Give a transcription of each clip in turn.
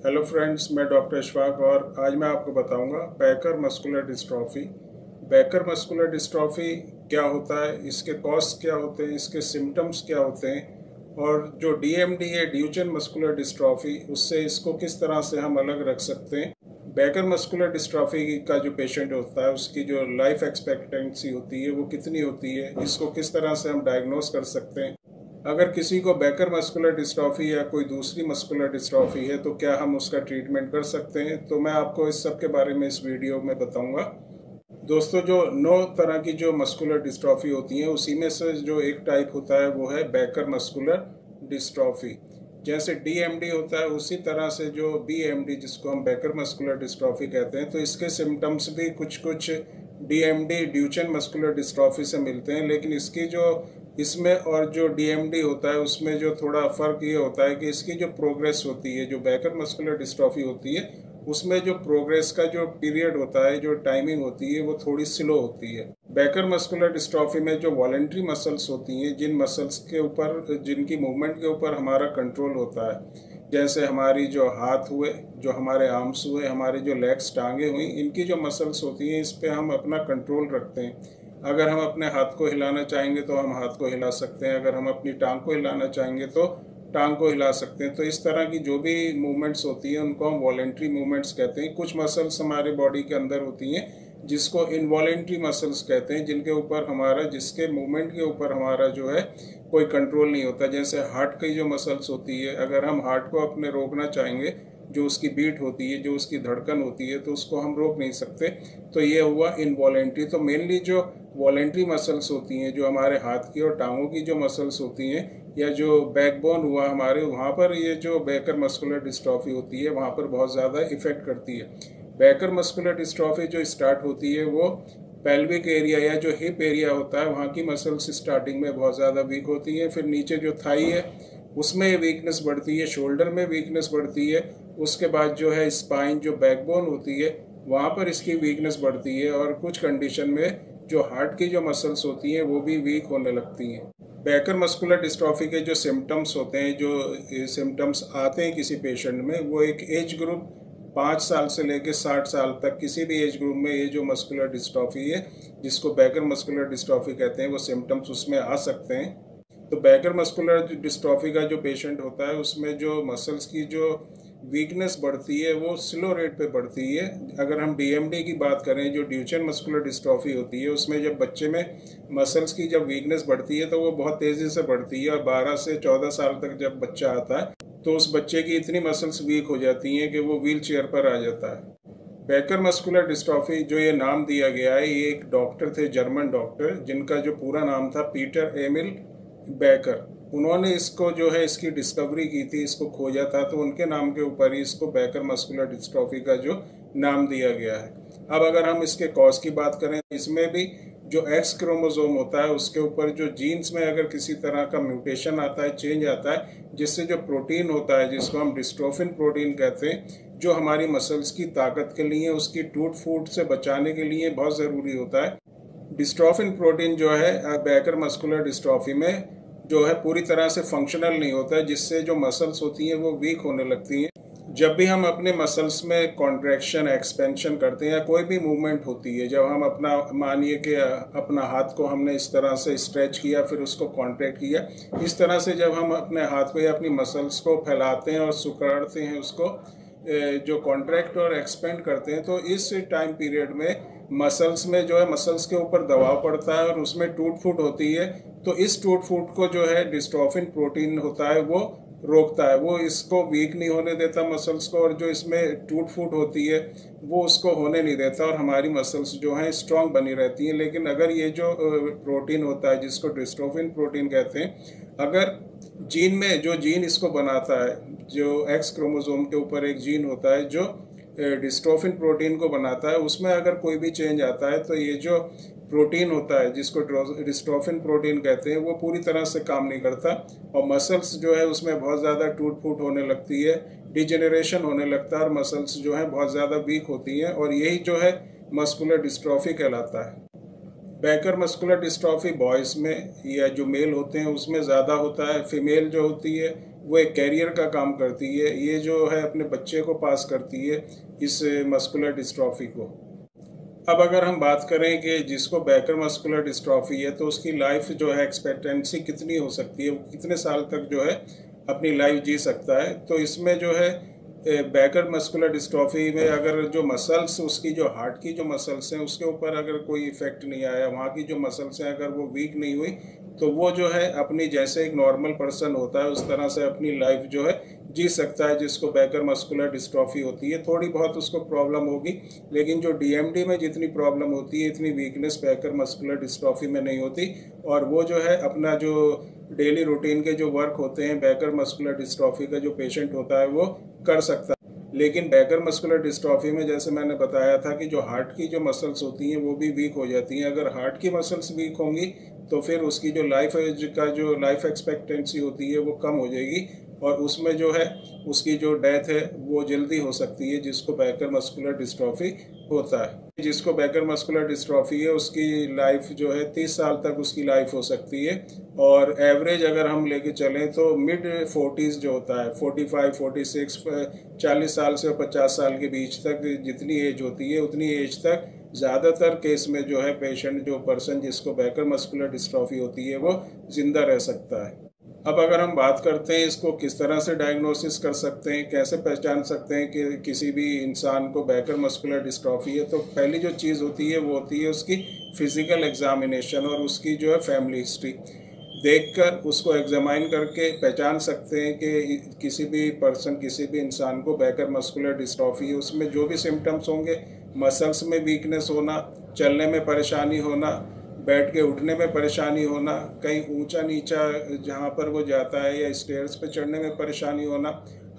Hello friends, मैं doctor Ishfaq और आज मैं आपको बताऊंगा Becker muscular dystrophy. Becker muscular dystrophy क्या होता है, इसके कॉज क्या होते हैं, इसके सिम्टम्स क्या होते हैं और जो डीएमडी है ड्यूचेन मस्कुलर डिस्ट्रॉफी, उससे इसको किस तरह से हम अलग रख सकते हैं। बैकर मस्कुलर डिस्ट्रॉफी का जो पेशेंट होता है उसकी जो लाइफ एक्सपेक्टेंसी होती है वो कितनी होती है, इसको किस तरह से हम डायग्नोस कर सकते हैं। अगर किसी को बैकर मस्कुलर डिस्ट्रॉफी या कोई दूसरी मस्कुलर डिस्ट्रॉफी है तो क्या हम उसका ट्रीटमेंट कर सकते हैं, तो मैं आपको इस सब के बारे में इस वीडियो में बताऊंगा। दोस्तों, जो 9 तरह की जो मस्कुलर डिस्ट्रॉफी होती हैं उसी में से जो एक टाइप होता है वो है बैकर मस्कुलर डिस्ट्रॉफी। जैसे डीएमडी होता है उसी तरह से जो बीएमडी, जिसको हम बैकर मस्कुलर डिस्ट्रॉफी कहते हैं, तो इसके सिम्टम्स भी कुछ कुछ डीएमडी ड्यूचेन मस्कुलर डिस्ट्रॉफी से मिलते हैं। लेकिन इसकी जो इसमें और जो डीएमडी होता है उसमें जो थोड़ा फर्क ये होता है कि इसकी जो प्रोग्रेस होती है, जो बैकर मस्कुलर डिस्ट्रॉफी होती है उसमें जो प्रोग्रेस का जो पीरियड होता है, जो टाइमिंग होती है, वो थोड़ी स्लो होती है। बैकर मस्कुलर डिस्ट्रॉफी में जो वॉलेंट्री मसल्स होती हैं, जिन मसल्स के ऊपर, जिनकी मूवमेंट के ऊपर हमारा कंट्रोल होता है, जैसे हमारी जो हाथ हुए, जो हमारे आर्म्स हुए, हमारी जो लेग्स टांगे हुई, इनकी जो मसल्स होती हैं इस पे हम अपना कंट्रोल रखते हैं। अगर हम अपने हाथ को हिलाना चाहेंगे तो हम हाथ को हिला सकते हैं, अगर हम अपनी टांग को हिलाना चाहेंगे तो टांग को हिला सकते हैं। तो इस तरह की जो भी मूवमेंट्स होती हैं उनको हम वॉलेंट्री मूवमेंट्स कहते हैं। कुछ मसल्स हमारे बॉडी के अंदर होती हैं जिसको इनवॉलेंट्री मसल्स कहते हैं, जिनके ऊपर हमारा, जिसके मूवमेंट के ऊपर हमारा जो है कोई कंट्रोल नहीं होता। जैसे हार्ट की जो मसल्स होती है, अगर हम हार्ट को अपने रोकना चाहेंगे, जो उसकी बीट होती है, जो उसकी धड़कन होती है, तो उसको हम रोक नहीं सकते। तो ये हुआ इनवॉलेंट्री। तो मेनली जो वॉलेंट्री मसल्स होती हैं, जो हमारे हाथ की और टांगों की जो मसल्स होती हैं, या जो बैकबोन हुआ हमारे, वहाँ पर ये जो बैकर मस्कुलर डिस्ट्रॉफी होती है वहाँ पर बहुत ज़्यादा इफेक्ट करती है। बैकर मस्कुलर डिस्ट्रॉफी जो स्टार्ट होती है वो पेल्विक एरिया या जो हिप एरिया होता है, वहाँ की मसल्स स्टार्टिंग में बहुत ज़्यादा वीक होती हैं। फिर नीचे जो थाई है उसमें वीकनेस बढ़ती है, शोल्डर में वीकनेस बढ़ती है। उसके बाद जो है स्पाइन, जो बैकबोन होती है, वहाँ पर इसकी वीकनेस बढ़ती है। और कुछ कंडीशन में जो हार्ट की जो मसल्स होती हैं वो भी वीक होने लगती हैं। बैकर मस्कुलर डिस्ट्रॉफी के जो सिम्टम्स होते हैं, जो सिम्टम्स आते हैं किसी पेशेंट में, वो एक एज ग्रुप 5 साल से लेकर 60 साल तक, किसी भी एज ग्रुप में ये जो मस्कुलर डिस्ट्रॉफी है, जिसको बैकर मस्कुलर डिस्ट्रॉफी कहते हैं, वो सिम्टम्स उसमें आ सकते हैं। तो बैकर मस्कुलर डिस्ट्रॉफी का जो पेशेंट होता है उसमें जो मसल्स की जो वीकनेस बढ़ती है वो स्लो रेट पे बढ़ती है। अगर हम डीएमडी की बात करें, जो ड्यूचेन मस्कुलर डिस्ट्रॉफी होती है, उसमें जब बच्चे में मसल्स की जब वीकनेस बढ़ती है तो वो बहुत तेज़ी से बढ़ती है। और 12 से 14 साल तक जब बच्चा आता है तो उस बच्चे की इतनी मसल्स वीक हो जाती हैं कि वो व्हील चेयर पर आ जाता है। बैकर मस्कुलर डिस्ट्रॉफी जो ये नाम दिया गया है, ये एक डॉक्टर थे, जर्मन डॉक्टर, जिनका जो पूरा नाम था पीटर एमिल बैकर। उन्होंने इसको जो है इसकी डिस्कवरी की थी, इसको खोजा था, तो उनके नाम के ऊपर ही इसको बैकर मस्कुलर डिस्ट्रॉफी का जो नाम दिया गया है। अब अगर हम इसके कॉज की बात करें, इसमें भी जो एक्स क्रोमोसोम होता है उसके ऊपर जो जीन्स में अगर किसी तरह का म्यूटेशन आता है, चेंज आता है, जिससे जो प्रोटीन होता है, जिसको हम डिस्ट्रोफिन प्रोटीन कहते हैं, जो हमारी मसल्स की ताकत के लिए, उसकी टूट फूट से बचाने के लिए बहुत ज़रूरी होता है। डिस्ट्रोफिन प्रोटीन जो है बैकर मस्कुलर डिस्ट्रॉफी में जो है पूरी तरह से फंक्शनल नहीं होता है, जिससे जो मसल्स होती हैं वो वीक होने लगती हैं। जब भी हम अपने मसल्स में कॉन्ट्रैक्शन, एक्सपेंशन करते हैं या कोई भी मूवमेंट होती है, जब हम अपना, मानिए कि अपना हाथ को हमने इस तरह से स्ट्रेच किया, फिर उसको कॉन्ट्रैक्ट किया, इस तरह से जब हम अपने हाथ को या अपनी मसल्स को फैलाते हैं और सुकड़ते हैं, उसको जो कॉन्ट्रैक्ट और एक्सपेंड करते हैं, तो इस टाइम पीरियड में मसल्स में जो है, मसल्स के ऊपर दबाव पड़ता है और उसमें टूट फूट होती है। तो इस टूट फूट को जो है डिस्ट्रोफिन प्रोटीन होता है वो रोकता है, वो इसको वीक नहीं होने देता मसल्स को, और जो इसमें टूट फूट होती है वो उसको होने नहीं देता, और हमारी मसल्स जो हैं स्ट्रांग बनी रहती हैं। लेकिन अगर ये जो प्रोटीन होता है, जिसको डिस्ट्रोफिन प्रोटीन कहते हैं, अगर जीन में, जो जीन इसको बनाता है, जो एक्स क्रोमोसोम के ऊपर एक जीन होता है जो डिस्ट्रोफिन प्रोटीन को बनाता है, उसमें अगर कोई भी चेंज आता है तो ये जो प्रोटीन होता है, जिसको डिस्ट्रोफिन प्रोटीन कहते हैं, वो पूरी तरह से काम नहीं करता और मसल्स जो है उसमें बहुत ज़्यादा टूट फूट होने लगती है, डिजेनरेशन होने लगता है और मसल्स जो है बहुत ज़्यादा वीक होती हैं, और यही जो है मस्कुलर डिस्ट्रॉफी कहलाता है। बैकर मस्कुलर डिस्ट्रॉफी बॉयज़ में या जो मेल होते हैं उसमें ज़्यादा होता है। फीमेल जो होती है वो एक कैरियर का काम करती है। ये जो है अपने बच्चे को पास करती है इस मस्कुलर डिस्ट्रॉफी को। अब अगर हम बात करें कि जिसको बैकर मस्कुलर डिस्ट्रॉफी है तो उसकी लाइफ जो है एक्सपेक्टेंसी कितनी हो सकती है, वो कितने साल तक जो है अपनी लाइफ जी सकता है। तो इसमें जो है बैकर मस्कुलर डिस्ट्रॉफी में अगर जो मसल्स, उसकी जो हार्ट की जो मसल्स हैं उसके ऊपर अगर कोई इफेक्ट नहीं आया, वहाँ की जो मसल्स हैं अगर वो वीक नहीं हुई, तो वो जो है अपनी जैसे एक नॉर्मल पर्सन होता है उस तरह से अपनी लाइफ जो है जी सकता है। जिसको बैकर मस्कुलर डिस्ट्रॉफी होती है, थोड़ी बहुत उसको प्रॉब्लम होगी, लेकिन जो डीएमडी में जितनी प्रॉब्लम होती है इतनी वीकनेस बैकर मस्कुलर डिस्ट्रॉफी में नहीं होती। और वो जो है अपना जो डेली रूटीन के जो वर्क होते हैं बैकर मस्कुलर डिस्ट्रॉफी का जो पेशेंट होता है वो कर सकता है। लेकिन बैकर मस्कुलर डिस्ट्रॉफी में जैसे मैंने बताया था कि जो हार्ट की जो मसल्स होती हैं वो भी वीक हो जाती हैं। अगर हार्ट की मसल्स वीक होंगी तो फिर उसकी जो लाइफ एक्सपेक्टेंसी होती है वो कम हो जाएगी और उसमें जो है उसकी जो डेथ है वो जल्दी हो सकती है, जिसको बैकर मस्कुलर डिस्ट्रॉफी होता है। जिसको बैकर मस्कुलर डिस्ट्रॉफी है उसकी लाइफ जो है 30 साल तक उसकी लाइफ हो सकती है। और एवरेज अगर हम लेके चलें तो मिड 40s जो होता है 45, 46, 40 साल से 50 साल के बीच तक जितनी एज होती है उतनी एज तक ज़्यादातर केस में जो है पेशेंट, जो पर्सन जिसको बैकर मस्कुलर डिस्ट्रॉफी होती है वो जिंदा रह सकता है। अब अगर हम बात करते हैं इसको किस तरह से डायग्नोसिस कर सकते हैं, कैसे पहचान सकते हैं कि किसी भी इंसान को बैकर मस्कुलर डिस्ट्रॉफी है, तो पहली जो चीज़ होती है वो होती है उसकी फिजिकल एग्जामिनेशन और उसकी जो है फैमिली हिस्ट्री देखकर उसको एग्जामाइन करके पहचान सकते हैं कि किसी भी पर्सन, किसी भी इंसान को बैकर मस्कुलर डिस्ट्रॉफी है। उसमें जो भी सिम्टम्स होंगे, मसल्स में वीकनेस होना, चलने में परेशानी होना, बैठ के उठने में परेशानी होना, कहीं ऊंचा नीचा जहाँ पर वो जाता है या स्टेयर्स पे चढ़ने में परेशानी होना,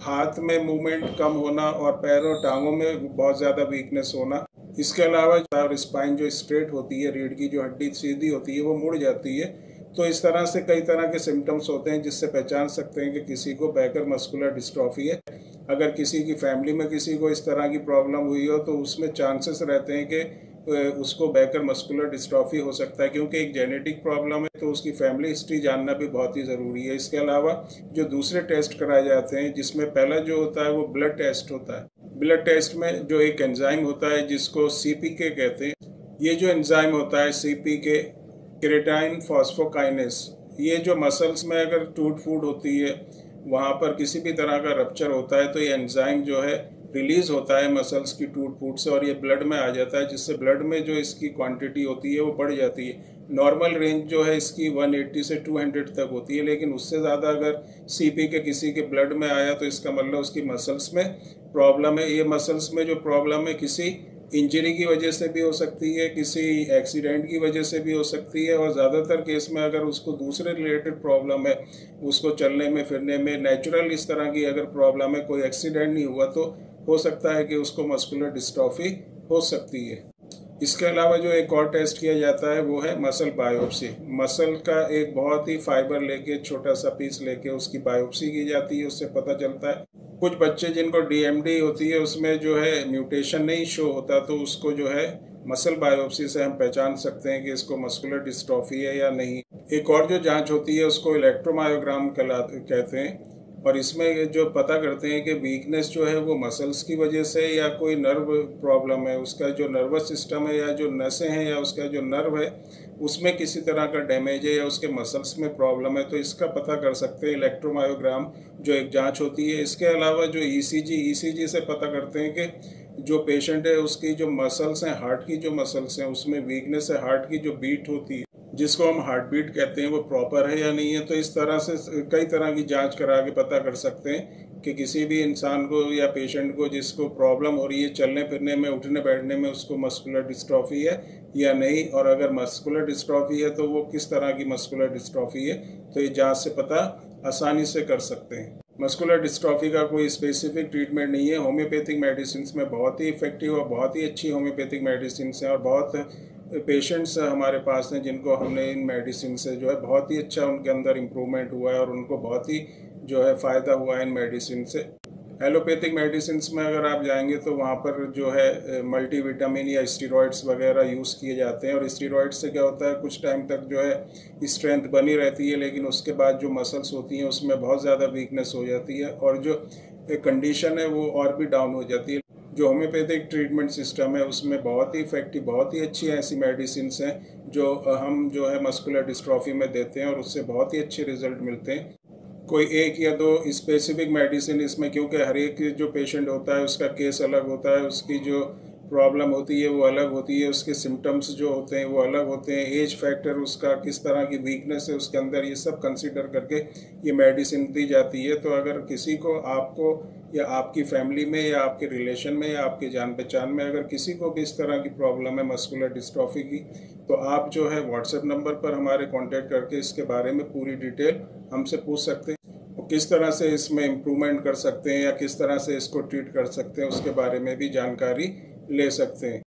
हाथ में मूवमेंट कम होना और पैरों टांगों में बहुत ज़्यादा वीकनेस होना। इसके अलावा स्पाइन जो स्ट्रेट होती है, रीढ़ की जो हड्डी सीधी होती है वो मुड़ जाती है। तो इस तरह से कई तरह के सिम्टम्स होते हैं जिससे पहचान सकते हैं कि किसी को बैकर मस्कुलर डिस्ट्रॉफी है। अगर किसी की फैमिली में किसी को इस तरह की प्रॉब्लम हुई हो तो उसमें चांसेस रहते हैं कि उसको बैकर मस्कुलर डिस्ट्रॉफी हो सकता है, क्योंकि एक जेनेटिक प्रॉब्लम है तो उसकी फैमिली हिस्ट्री जानना भी बहुत ही ज़रूरी है। इसके अलावा जो दूसरे टेस्ट कराए जाते हैं, जिसमें पहला जो होता है वो ब्लड टेस्ट होता है। ब्लड टेस्ट में जो एक एंजाइम होता है जिसको CPK कहते हैं, ये जो एंजाइम होता है CPK, क्रेटाइन फॉस्फोकाइनेस, ये जो मसल्स में अगर टूट फूट होती है, वहाँ पर किसी भी तरह का रप्चर होता है तो ये एंजाइम जो है रिलीज होता है मसल्स की टूट फूट से और ये ब्लड में आ जाता है, जिससे ब्लड में जो इसकी क्वांटिटी होती है वो बढ़ जाती है। नॉर्मल रेंज जो है इसकी 180 से 200 तक होती है, लेकिन उससे ज़्यादा अगर CPK किसी के ब्लड में आया तो इसका मतलब उसकी मसल्स में प्रॉब्लम है। ये मसल्स में जो प्रॉब्लम है किसी इंजरी की वजह से भी हो सकती है, किसी एक्सीडेंट की वजह से भी हो सकती है, और ज़्यादातर केस में अगर उसको दूसरे रिलेटेड प्रॉब्लम है, उसको चलने में फिरने में नेचुरल इस तरह की अगर प्रॉब्लम है, कोई एक्सीडेंट नहीं हुआ, तो हो सकता है कि उसको मस्कुलर डिस्ट्रॉफी हो सकती है। इसके अलावा जो एक और टेस्ट किया जाता है वो है मसल बायोप्सी। मसल का एक बहुत ही फाइबर लेके, छोटा सा पीस लेके उसकी बायोप्सी की जाती है, उससे पता चलता है। कुछ बच्चे जिनको DMD होती है उसमें जो है म्यूटेशन नहीं शो होता, तो उसको जो है मसल बायोप्सी से हम पहचान सकते हैं कि इसको मस्कुलर डिस्ट्रॉफी है या नहीं। एक और जो जांच होती है उसको इलेक्ट्रोमायोग्राम कहते हैं, और इसमें जो पता करते हैं कि वीकनेस जो है वो मसल्स की वजह से या कोई नर्व प्रॉब्लम है, उसका जो नर्वस सिस्टम है या जो नसें हैं या उसका जो नर्व है उसमें किसी तरह का डैमेज है या उसके मसल्स में प्रॉब्लम है, तो इसका पता कर सकते हैं इलेक्ट्रोमायोग्राम जो एक जांच होती है। इसके अलावा जो ECG से पता करते हैं कि जो पेशेंट है उसकी जो मसल्स हैं, हार्ट की जो मसल्स हैं उसमें वीकनेस है, हार्ट की जो बीट होती है जिसको हम हार्ट बीट कहते हैं वो प्रॉपर है या नहीं है। तो इस तरह से कई तरह की जांच करा के पता कर सकते हैं कि किसी भी इंसान को या पेशेंट को जिसको प्रॉब्लम हो रही है चलने फिरने में, उठने बैठने में, उसको मस्कुलर डिस्ट्रॉफी है या नहीं, और अगर मस्कुलर डिस्ट्रॉफी है तो वो किस तरह की मस्कुलर डिस्ट्रॉफी है, तो ये जांच से पता आसानी से कर सकते हैं। मस्कुलर डिस्ट्रॉफी का कोई स्पेसिफिक ट्रीटमेंट नहीं है। होम्योपैथिक मेडिसिन में बहुत ही इफेक्टिव और बहुत ही अच्छी होम्योपैथिक मेडिसिन हैं, और बहुत पेशेंट्स हमारे पास हैं जिनको हमने इन मेडिसिन से जो है बहुत ही अच्छा उनके अंदर इम्प्रूवमेंट हुआ है और उनको बहुत ही जो है फ़ायदा हुआ है इन मेडिसिन से। एलोपैथिक मेडिसिन में अगर आप जाएंगे तो वहाँ पर जो है मल्टीविटामिन या स्टेरॉइड्स वगैरह यूज़ किए जाते हैं, और स्टेरॉइड्स से क्या होता है कुछ टाइम तक जो है स्ट्रेंथ बनी रहती है, लेकिन उसके बाद जो मसल्स होती हैं उसमें बहुत ज़्यादा वीकनेस हो जाती है और जो कंडीशन है वो और भी डाउन हो जाती है। जो होम्योपैथिक ट्रीटमेंट सिस्टम है उसमें बहुत ही इफेक्टिव, बहुत ही अच्छी ऐसी मेडिसिन हैं जो हम जो है मस्कुलर डिस्ट्रॉफी में देते हैं और उससे बहुत ही अच्छे रिजल्ट मिलते हैं। कोई एक या दो स्पेसिफिक मेडिसिन इसमें, क्योंकि हर एक जो पेशेंट होता है उसका केस अलग होता है, उसकी जो प्रॉब्लम होती है वो अलग होती है, उसके सिम्टम्स जो होते हैं वो अलग होते हैं, एज फैक्टर, उसका किस तरह की वीकनेस है उसके अंदर, ये सब कंसीडर करके ये मेडिसिन दी जाती है। तो अगर किसी को, आपको या आपकी फैमिली में या आपके रिलेशन में या आपके जान पहचान में अगर किसी को भी इस तरह की प्रॉब्लम है मस्कुलर डिस्ट्रॉफी की, तो आप जो है व्हाट्सएप नंबर पर हमारे कांटेक्ट करके इसके बारे में पूरी डिटेल हमसे पूछ सकते हैं, और किस तरह से इसमें इम्प्रूवमेंट कर सकते हैं या किस तरह से इसको ट्रीट कर सकते हैं उसके बारे में भी जानकारी ले सकते हैं।